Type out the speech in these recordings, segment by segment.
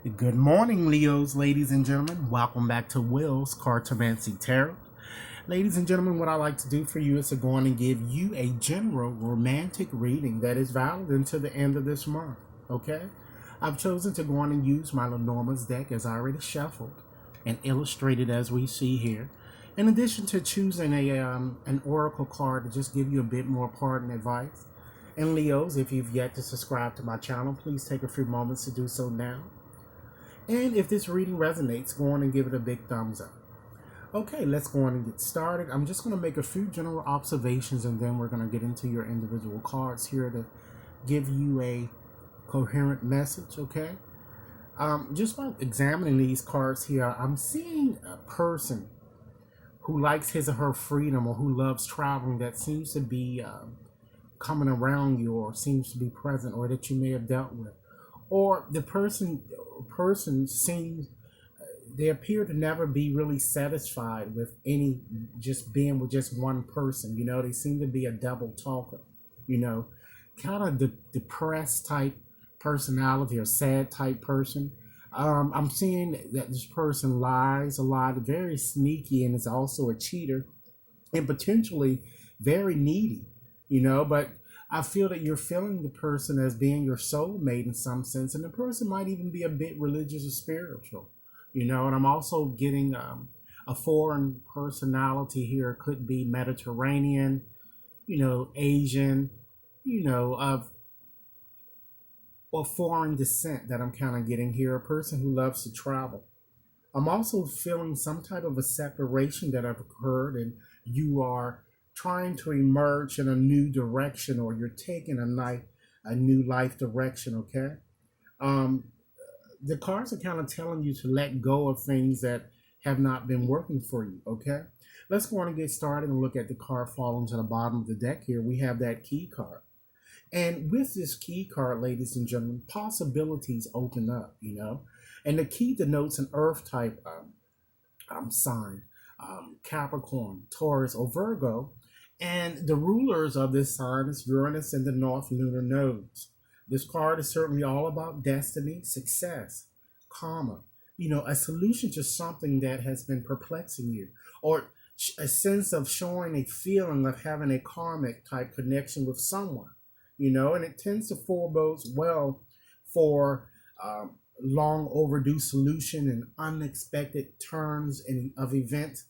Good morning, Leos, ladies and gentlemen. Welcome back to Will's Cartomancy Tarot. Ladies and gentlemen, what I like to do for you is to go on and give you a general romantic reading that is valid until the end of this month. Okay? I've chosen to go on and use my Lenormand's deck as I already shuffled and illustrated as we see here. In addition to choosing an oracle card to just give you a bit more parting advice. And Leos, if you've yet to subscribe to my channel, please take a few moments to do so now. And if this reading resonates, go on and give it a big thumbs up. Okay, let's go on and get started. I'm just going to make a few general observations and then we're going to get into your individual cards here to give you a coherent message, okay? Just by examining these cards here, I'm seeing a person who likes his or her freedom or who loves traveling that seems to be coming around you or seems to be present or that you may have dealt with. Or the person seems, they appear to never be really satisfied with any, just being with just one person. You know, they seem to be a double talker, you know, kind of the depressed type personality or sad type person. I'm seeing that this person lies a lot, very sneaky, and is also a cheater and potentially very needy, you know, but I feel that you're feeling the person as being your soulmate in some sense, and the person might even be a bit religious or spiritual, you know. And I'm also getting a foreign personality here. It could be Mediterranean, you know, Asian, you know, of or foreign descent that I'm kind of getting here. A person who loves to travel. I'm also feeling some type of a separation that have occurred, and you are trying to emerge in a new direction, or you're taking a new life direction. Okay, um, the cards are kind of telling you to let go of things that have not been working for you. Okay, let's go on and get started and look at the card falling to the bottom of the deck. Here we have that key card, and with this key card, ladies and gentlemen, possibilities open up. You know, and the key denotes an earth type sign, Capricorn, Taurus, or Virgo. And the rulers of this sign is Uranus and the North Lunar Nodes. This card is certainly all about destiny, success, karma, you know, a solution to something that has been perplexing you, or a sense of showing a feeling of having a karmic type connection with someone, you know, and it tends to forebode well for long overdue solution and unexpected turns of events.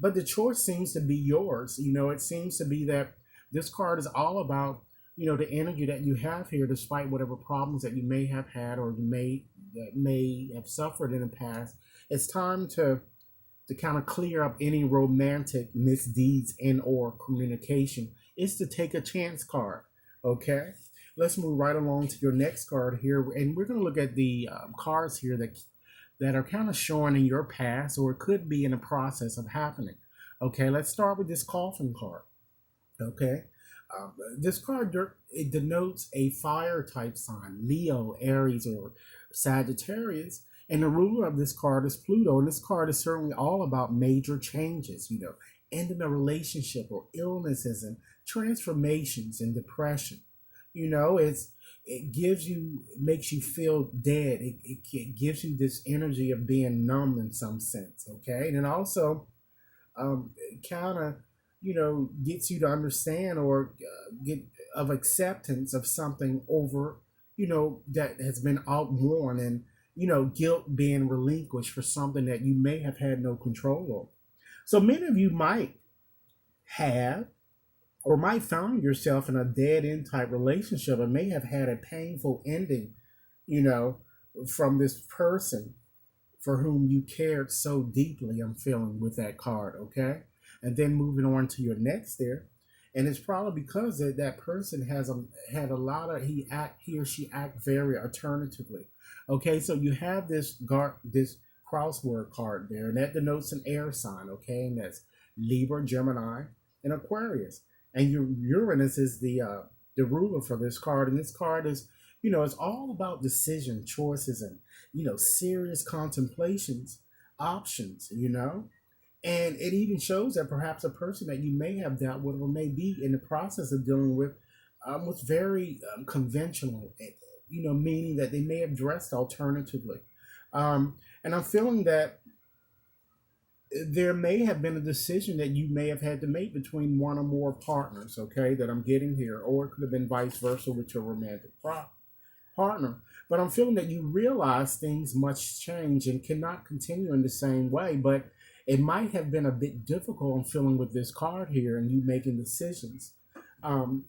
But the choice seems to be yours. You know, it seems to be that this card is all about, you know, the energy that you have here, despite whatever problems that you may have had or you may have suffered in the past. It's time to kind of clear up any romantic misdeeds and or communication. It's to take a chance card. Okay, let's move right along to your next card here, and we're going to look at the cards here that are kind of showing in your past, or it could be in the process of happening. Okay, let's start with this coffin card. Okay, this card, it denotes a fire type sign, Leo, Aries, or Sagittarius. And the ruler of this card is Pluto. And this card is certainly all about major changes, you know, ending a relationship or illnesses and transformations and depression. You know, it gives you, makes you feel dead. It gives you this energy of being numb in some sense. Okay. And then also kind of, you know, gets you to understand or get of acceptance of something over, you know, that has been outworn, and, you know, guilt being relinquished for something that you may have had no control over. So many of you might have or might find yourself in a dead end type relationship and may have had a painful ending, you know, from this person for whom you cared so deeply. I'm feeling with that card. Okay, and then moving on to your next there, and it's probably because that person had a lot of he or she act very alternatively. Okay, so you have this crossword card there, and that denotes an air sign. Okay, and that's Libra, Gemini, and Aquarius. And your Uranus is the ruler for this card, and this card is, you know, it's all about decision, choices, and, you know, serious contemplations, options, you know. And it even shows that perhaps a person that you may have dealt with or may be in the process of dealing with was very conventional, you know, meaning that they may have dressed alternatively. And I'm feeling that there may have been a decision that you may have had to make between one or more partners, okay, that I'm getting here, or it could have been vice versa with your romantic partner. But I'm feeling that you realize things must change and cannot continue in the same way. But it might have been a bit difficult. I'm feeling with this card here and you making decisions. Um,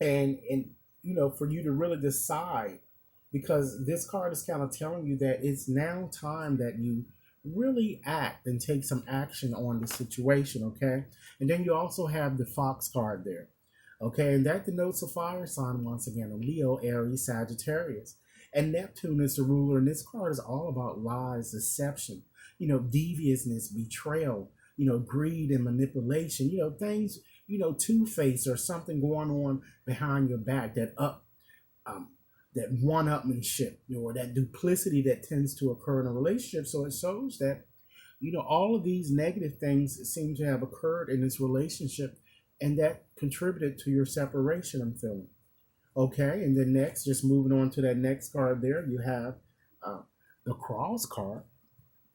and for you to really decide, because this card is kind of telling you that it's now time that you really act and take some action on the situation, okay? And then you also have the fox card there, okay? And that denotes a fire sign once again, a Leo, Aries, Sagittarius. And Neptune is the ruler, and this card is all about lies, deception, deviousness, betrayal, greed and manipulation, things, two-face or something going on behind your back, um, that one-upmanship, or that duplicity that tends to occur in a relationship. So it shows that, all of these negative things seem to have occurred in this relationship, and that contributed to your separation, I'm feeling. Okay, and then next, just moving on to that next card there, you have uh, the cross card.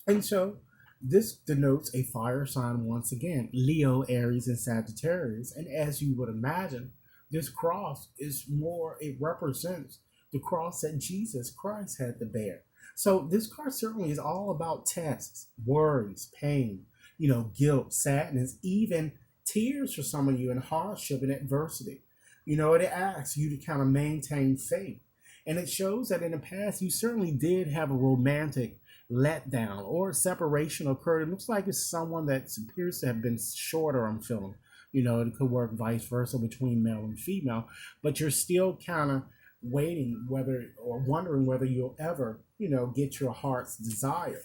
And so this denotes a fire sign once again, Leo, Aries, and Sagittarius. And as you would imagine, this cross is more, it represents the cross that Jesus Christ had to bear. So this card certainly is all about tests, worries, pain, guilt, sadness, even tears for some of you, and hardship and adversity. It asks you to kind of maintain faith. And it shows that in the past, you certainly did have a romantic letdown or separation occurred. It looks like it's someone that appears to have been shorter, I'm feeling. It could work vice versa between male and female, but you're still kind of waiting whether or wondering whether you'll ever, get your heart's desire.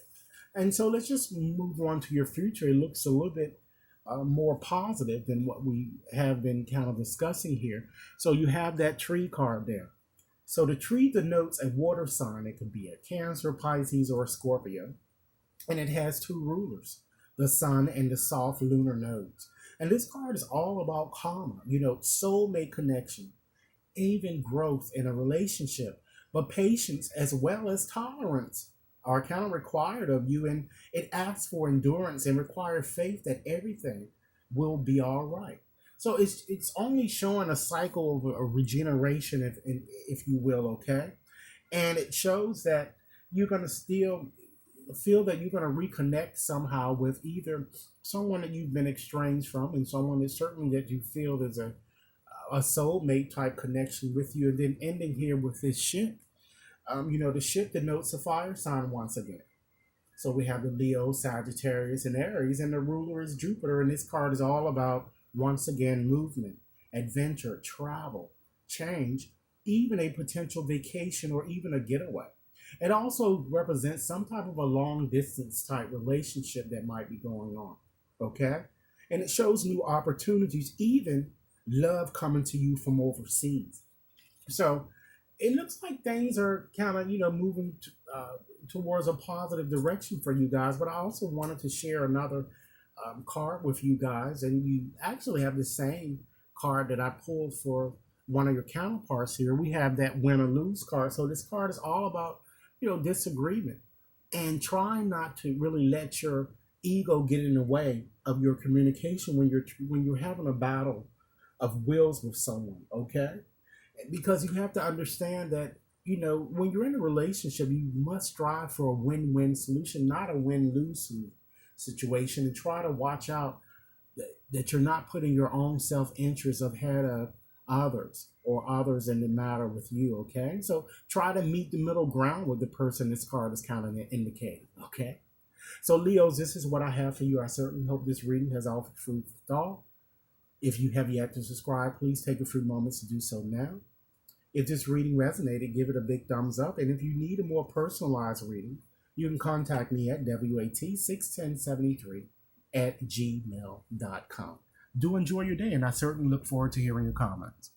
And so let's just move on to your future. It looks a little bit more positive than what we have been kind of discussing here. So you have that tree card there. So the tree denotes a water sign. It could be a Cancer, Pisces, or a Scorpio. And it has two rulers, the sun and the soft lunar nodes. And this card is all about karma, soulmate connection, even growth in a relationship. But patience as well as tolerance are kind of required of you. And it asks for endurance and requires faith that everything will be all right. So it's only showing a cycle of a regeneration, if you will, okay? And it shows that you're going to still feel that you're going to reconnect somehow with either someone that you've been estranged from, and someone that certainly that you feel there's a soulmate type connection with you. And then ending here with this ship. The ship denotes a fire sign once again. So we have the Leo, Sagittarius, and Aries, and the ruler is Jupiter. And this card is all about, once again, movement, adventure, travel, change, even a potential vacation or even a getaway. It also represents some type of a long distance type relationship that might be going on. Okay? And it shows new opportunities, even love coming to you from overseas. So it looks like things are kind of, moving towards a positive direction for you guys. But I also wanted to share another card with you guys. And you actually have the same card that I pulled for one of your counterparts here. We have that win or lose card. So this card is all about, disagreement and trying not to really let your ego get in the way of your communication when you're having a battle of wills with someone, okay? Because you have to understand that, when you're in a relationship, you must strive for a win-win solution, not a win-lose situation, and try to watch out that you're not putting your own self-interest ahead of others or others in the matter with you, okay? So try to meet the middle ground with the person this card is kind of indicating, okay? So Leos, this is what I have for you. I certainly hope this reading has offered food for thought. If you have yet to subscribe, please take a few moments to do so now. If this reading resonated, give it a big thumbs up. And if you need a more personalized reading, you can contact me at WAT61073 at gmail.com. Do enjoy your day, and I certainly look forward to hearing your comments.